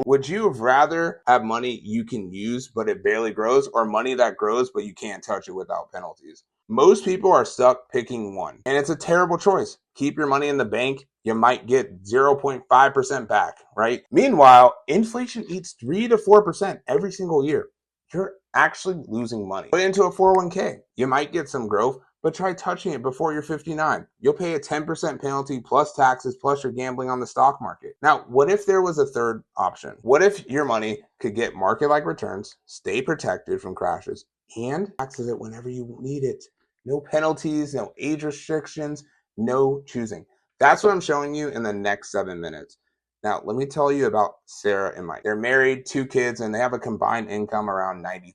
Would you have rather have money you can use but it barely grows, or money that grows but you can't touch it without penalties? Most people are stuck picking one, and it's a terrible choice. Keep your money in the bank, you might get 0.5% back, right? Meanwhile, inflation eats 3 to 4% every single year. You're actually losing money. Put it into a 401k. You might get some growth, but try touching it before you're 59. You'll pay a 10% penalty plus taxes plus you're gambling on the stock market. Now, what if there was a third option? What if your money could get market-like returns, stay protected from crashes, and taxes it whenever you need it? No penalties, no age restrictions, no choosing. That's what I'm showing you in the next 7 minutes. Now, let me tell you about Sarah and Mike. They're married, 2 kids, and they have a combined income around $90,000.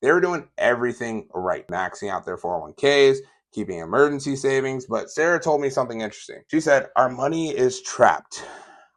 They were doing everything right, maxing out their 401ks, keeping emergency savings, but Sarah told me something interesting. She said, our money is trapped.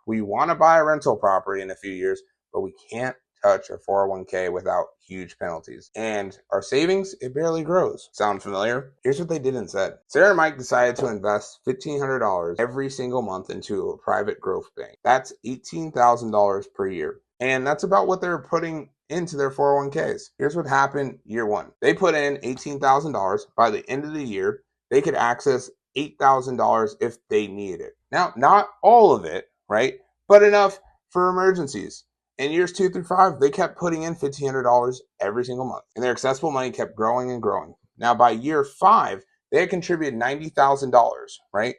We want to buy a rental property in a few years, but we can't touch our 401k without huge penalties. And our savings, it barely grows. Sound familiar? Here's what they did instead. Sarah and Mike decided to invest $1,500 every single month into a private growth bank. That's $18,000 per year. And that's about what they're putting into their 401ks. Here's what happened year one. They put in $18,000. By the end of the year, they could access $8,000 if they needed it. Now, not all of it, right? But enough for emergencies. In years 2 through 5, they kept putting in $1,500 every single month, and their accessible money kept growing and growing. Now, by year 5, they had contributed $90,000, right?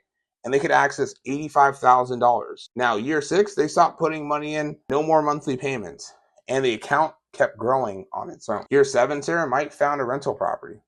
And they could access $85,000. Now, year 6, they stopped putting money in, no more monthly payments, and the account kept growing on its own. Year 7, Sarah and Mike found a rental property.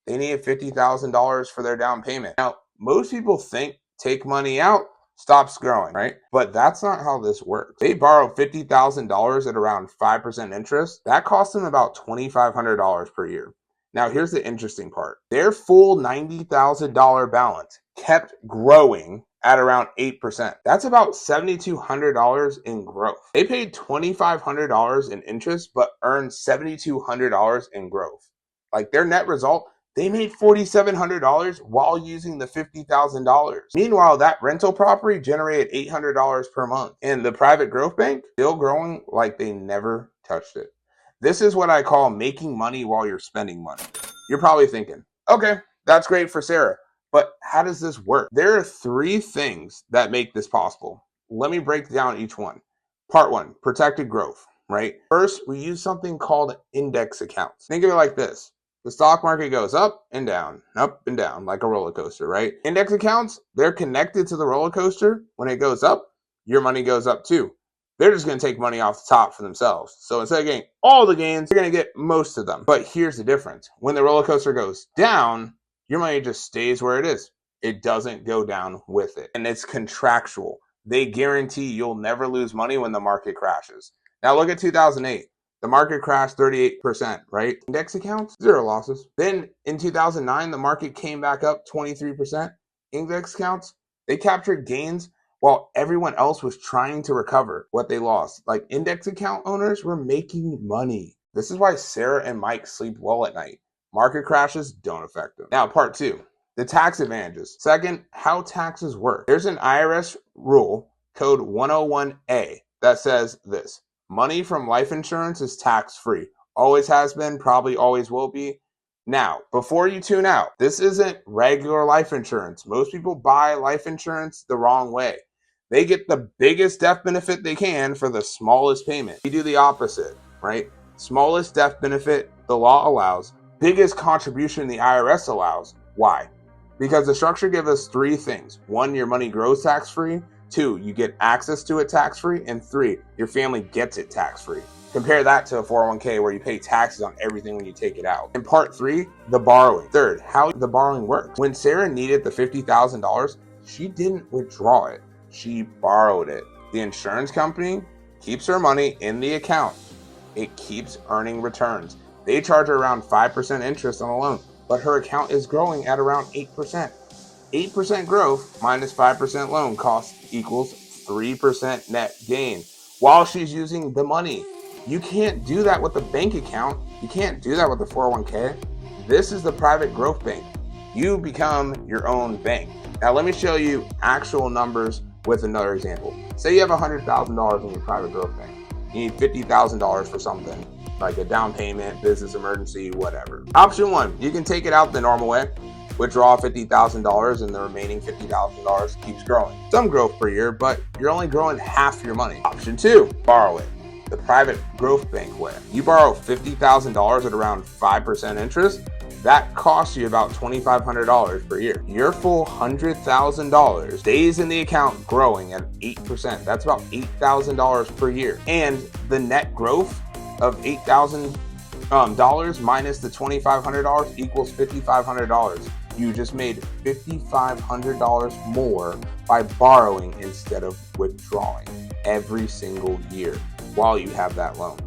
They needed $50,000 for their down payment. Now, most people think take money out, stops growing, right? But that's not how this works. They borrowed $50,000 at around 5% interest. That cost them about $2,500 per year. Now, here's the interesting part. Their full $90,000 balance kept growing at around 8%. That's about $7,200 in growth. They paid $2,500 in interest, but earned $7,200 in growth. Like their net result, they made $4,700 while using the $50,000. Meanwhile, that rental property generated $800 per month. And the private growth bank, still growing like they never touched it. This is what I call making money while you're spending money. You're probably thinking, okay, that's great for Sarah, but how does this work? There are 3 things that make this possible. Let me break down each one. Part 1, protected growth, right? First, we use something called index accounts. Think of it like this. The stock market goes up and down, like a roller coaster, right? Index accounts, they're connected to the roller coaster. When it goes up, your money goes up too. They're just going to take money off the top for themselves. So instead of getting all the gains, you're going to get most of them. But here's the difference. When the roller coaster goes down, your money just stays where it is. It doesn't go down with it. And it's contractual. They guarantee you'll never lose money when the market crashes. Now look at 2008. The market crashed 38%, right? Index accounts, 0 losses. Then in 2009, the market came back up 23%. Index accounts, they captured gains while everyone else was trying to recover what they lost. Like index account owners were making money. This is why Sarah and Mike sleep well at night. Market crashes don't affect them. Now, part 2, the tax advantages. Second, how taxes work. There's an IRS rule, code 101A, that says this. Money from life insurance is tax-free. Always has been, probably always will be. Now, before you tune out, this isn't regular life insurance. Most people buy life insurance the wrong way. They get the biggest death benefit they can for the smallest payment. We do the opposite, right? Smallest death benefit the law allows. Biggest contribution the IRS allows. Why? Because the structure gives us 3 things. 1, your money grows tax-free. 2, you get access to it tax-free. And 3, your family gets it tax-free. Compare that to a 401k where you pay taxes on everything when you take it out. In part 3, the borrowing. Third, how the borrowing works. When Sarah needed the $50,000, she didn't withdraw it. She borrowed it. The insurance company keeps her money in the account. It keeps earning returns. They charge her around 5% interest on a loan, but her account is growing at around 8%. 8% growth minus 5% loan cost equals 3% net gain while she's using the money. You can't do that with a bank account. You can't do that with a 401k. This is the private growth bank. You become your own bank. Now let me show you actual numbers with another example. Say you have $100,000 in your private growth bank. You need $50,000 for something, like a down payment, business emergency, whatever. Option 1, you can take it out the normal way. Withdraw $50,000 and the remaining $50,000 keeps growing. Some growth per year, but you're only growing half your money. Option 2, borrow it. The private growth bank way. You borrow $50,000 at around 5% interest. That costs you about $2,500 per year. Your full $100,000 stays in the account growing at 8%. That's about $8,000 per year. And the net growth of $8,000 minus the $2,500 equals $5,500. You just made $5,500 more by borrowing instead of withdrawing every single year while you have that loan.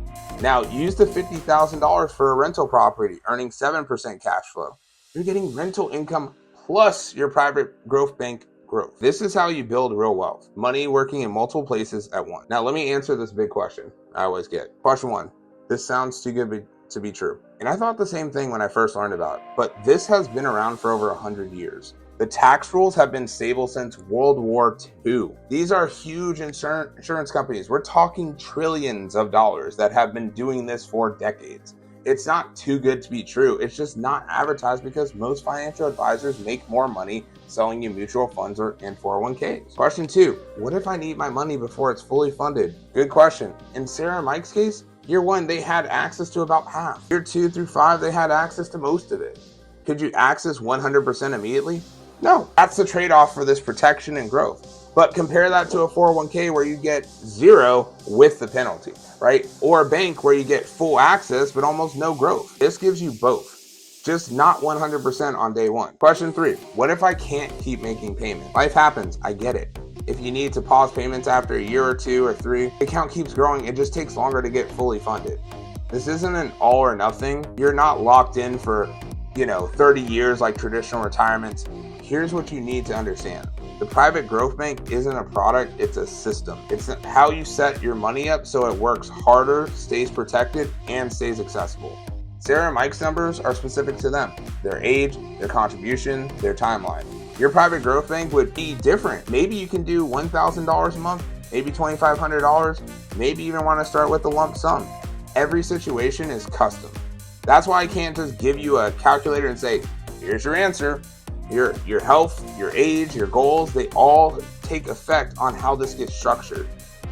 Now, use the $50,000 for a rental property, earning 7% cash flow. You're getting rental income plus your private growth bank growth. This is how you build real wealth. Money working in multiple places at once. Now, let me answer this big question I always get. Question 1, this sounds too good to be true. And I thought the same thing when I first learned about it, but this has been around for over 100 years. The tax rules have been stable since World War II. These are huge insurance companies. We're talking trillions of dollars that have been doing this for decades. It's not too good to be true. It's just not advertised because most financial advisors make more money selling you mutual funds and 401ks. Question 2, what if I need my money before it's fully funded? Good question. In Sarah and Mike's case, year 1, they had access to about half. Year 2 through 5, they had access to most of it. Could you access 100% immediately? No, that's the trade-off for this protection and growth. But compare that to a 401k where you get 0 with the penalty, right? Or a bank where you get full access but almost no growth. This gives you both, just not 100% on day 1. Question 3, what if I can't keep making payments? Life happens, I get it. If you need to pause payments after a year or 2 or 3, the account keeps growing, it just takes longer to get fully funded. This isn't an all or nothing. You're not locked in for 30 years like traditional retirements. Here's what you need to understand. The private growth bank isn't a product, it's a system. It's how you set your money up so it works harder, stays protected, and stays accessible. Sarah and Mike's numbers are specific to them, their age, their contribution, their timeline. Your private growth bank would be different. Maybe you can do $1,000 a month, maybe $2,500, maybe even want to start with a lump sum. Every situation is custom. That's why I can't just give you a calculator and say, here's your answer. Your health, your age, your goals, they all take effect on how this gets structured.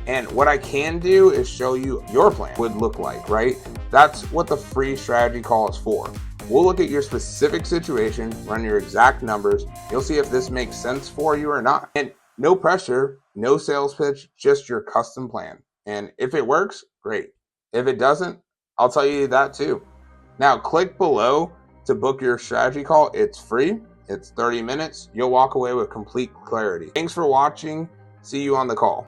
And what I can do is show you your plan would look like, right? That's what the free strategy call is for. We'll look at your specific situation, run your exact numbers. You'll see if this makes sense for you or not. And no pressure, no sales pitch, just your custom plan. And if it works, great. If it doesn't, I'll tell you that too. Now click below to book your strategy call. It's free. It's 30 minutes. You'll walk away with complete clarity. Thanks for watching. See you on the call.